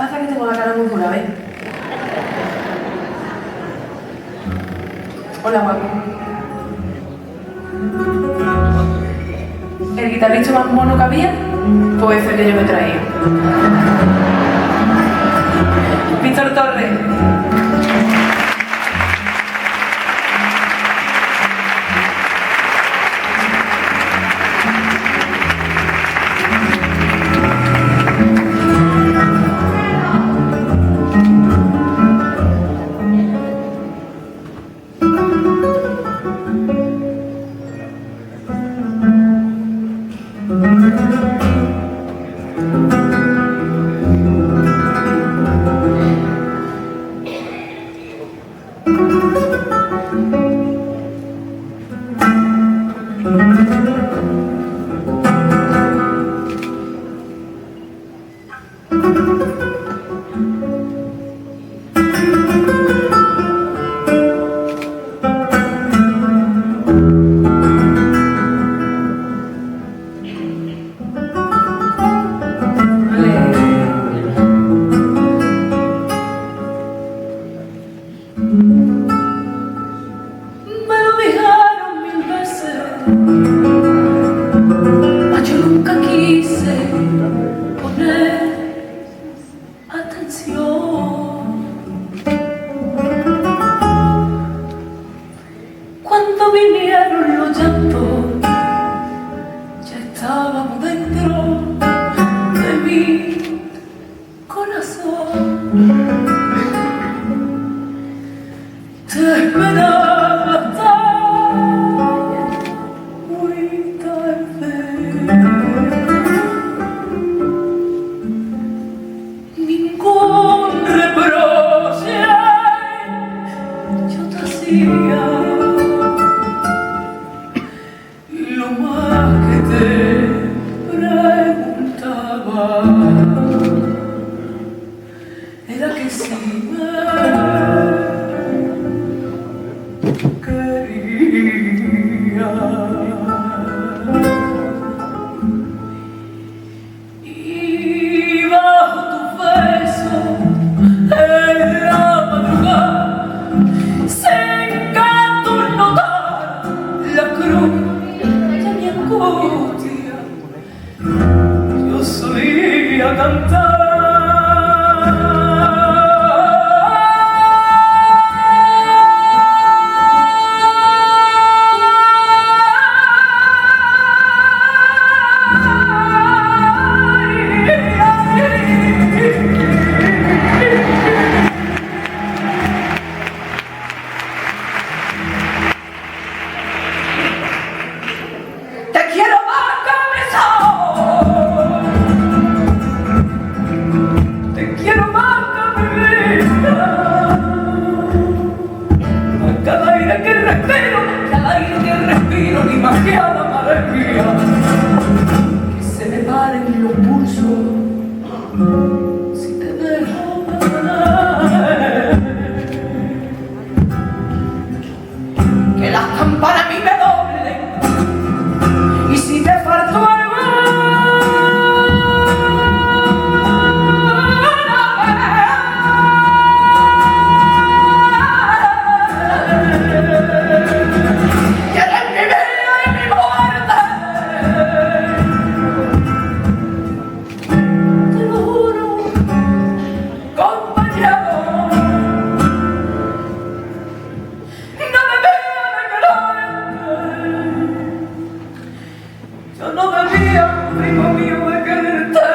Pasa que tengo la cara muy dura, ¿ves? Hola, guapo. El guitarrista más mono que había, pues ese que yo me traía. Víctor Torres. Cuando vinieron los llantos, ya estábamos dentro de mi corazón. Te esperaba hasta muy tarde. Ningún reproche yo te hacía. Lo más que te preguntaba era que si me quería. Y bajo tu beso en la madrugada se encantó notar la cruz. Yo solía cantar. Ni más que a la maravilla que se me paren los pulsos si te dejo ganar, que las campanas a mí me doblen y si te faltó algo yo no debía, primo mío, de quererte.